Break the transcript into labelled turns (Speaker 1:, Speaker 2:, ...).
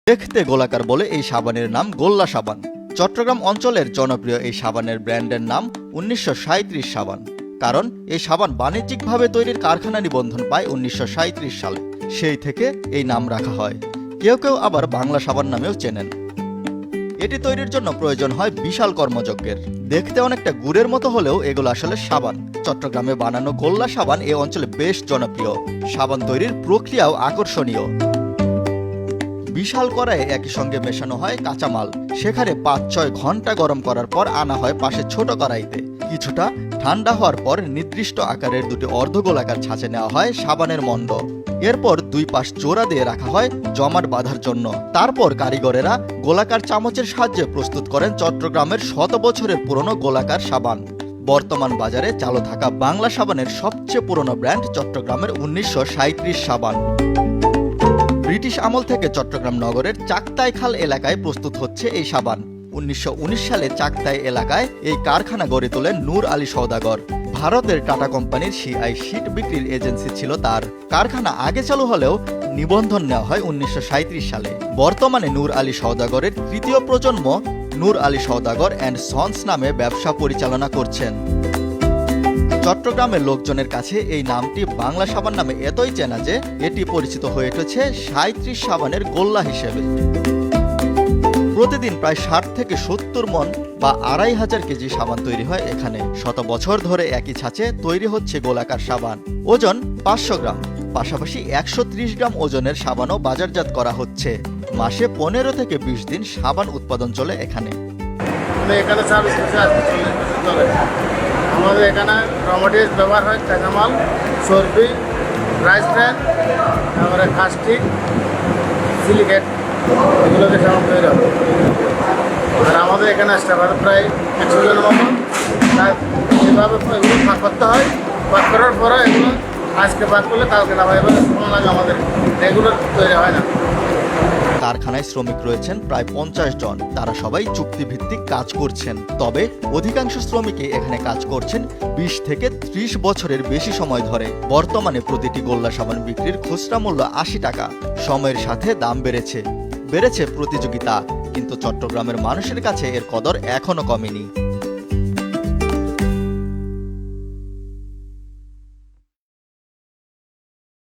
Speaker 1: দেখতে গোলাকার বলে এই সাবানের নাম গোল্লা সাবান। চট্টগ্রাম অঞ্চলের জনপ্রিয় এই সাবানের ব্র্যান্ডের নাম 1937 সাবান। কারণ এই সাবান বাণিজ্যিকভাবে তৈরির কারখানা নিবন্ধন পায় 1937 সালে। সেই থেকে এই নাম রাখা হয়। কেউ কেউ আবার বাংলা সাবান নামেও চেনেন। এটি তৈরির জন্য প্রয়োজন হয় বিশাল কর্মযজ্ঞের। দেখতে অনেকটা গুড়ের মতো হলেও এগুলো আসলে সাবান। চট্টগ্রামে বানানো গোল্লা সাবান এ অঞ্চলে বেশ জনপ্রিয়। সাবান তৈরির প্রক্রিয়াও আকর্ষণীয়। বিশাল কড়াইয়ে একই সঙ্গে মেশানো হয় কাঁচামাল। সেখানে ৫-৬ ঘন্টা গরম করার পর আনা হয় পাশে ছোট কড়াইতে। কিছুটা ঠান্ডা হওয়ার পর নির্দিষ্ট আকারের দুটি অর্ধগোলাকার ছাঁচে নেওয়া হয় সাবানের মণ্ড। এরপর দুই পাশ জোড়া দিয়ে রাখা হয় জমাট বাঁধার জন্য। তারপর কারিগরেরা গোলাকার চামচের সাহায্যে প্রস্তুত করেন চট্টগ্রামের শত বছরের পুরনো গোলাকার সাবান। বর্তমান বাজারে চালু থাকা বাংলা সাবানের সবচেয়ে পুরনো ব্র্যান্ড চট্টগ্রামের 1937 সাবান। ব্রিটিশ আমল থেকে চট্টগ্রাম নগরের চাকতাই খাল এলাকায় প্রস্তুত হচ্ছে এই সাবান। 1919 সালে চাকতাই এলাকায় এই কারখানা গড়ে তোলেন নূর আলী সওদাগর। ভারতের টাটা কোম্পানির সিআই শীট বিক্রির এজেন্সি ছিল তার। কারখানা আগে চালু হলেও নিবন্ধন নেওয়া হয় 1937 সালে। বর্তমানে নূর আলী সওদাগরের তৃতীয় প্রজন্ম নূর আলী সওদাগর অ্যান্ড সন্স নামে ব্যবসা পরিচালনা করছেন। চট্টগ্রামের লোকজনের কাছে এই নামটি বাংলা সাবান নামে এতই চেনা যে এটি পরিচিত হয়ে উঠেছে 37 সাবানের গোল্লা হিসেবে। প্রতিদিন প্রায় 60 থেকে 70 মণ বা 2500 কেজি সাবান তৈরি হয় এখানে। শত বছর ধরে একই ছাঁচে তৈরি হচ্ছে গোলাকার সাবান। ওজন 500 গ্রাম। পাশাপাশি 130 গ্রাম ওজনের সাবানও বাজারজাত করা হচ্ছে। মাসে 15 থেকে 20 দিন সাবান উৎপাদন চলে এখানে।
Speaker 2: আমাদের এখানে র মেটেরিয়ালস ব্যবহার হয় কাঁচামাল, চর্বি, রাইস ব্র্যান, তারপরে কাস্টিক, সিলিকেট, এগুলোকে সামান তৈরি হবে। আর আমাদের এখানে স্টাফ প্রায় 100 জনের মতন। এভাবে এগুলো ভাগ করতে হয়। ভাগ করার পরে এগুলো আজকে ভাগ করলে কালকে না হয়, এবারে সময় লাগে আমাদের, রেগুলার তৈরি হয় না।
Speaker 1: কারখানায় শ্রমিক রয়েছেন প্রায় 50 জন। তারা সবাই চুক্তিভিত্তিক কাজ করছেন। তবে অধিকাংশ শ্রমিকই এখানে কাজ করছেন 20 থেকে 30 বছরের বেশি সময় ধরে। বর্তমানে প্রতিটি গোল্লা সাবান বিক্রির খুচরা মূল্য 80 টাকা। সময়ের সাথে দাম বেড়েছে প্রতিযোগিতা, কিন্তু চট্টগ্রামের মানুষের কাছে এর কদর এখনো কমেনি।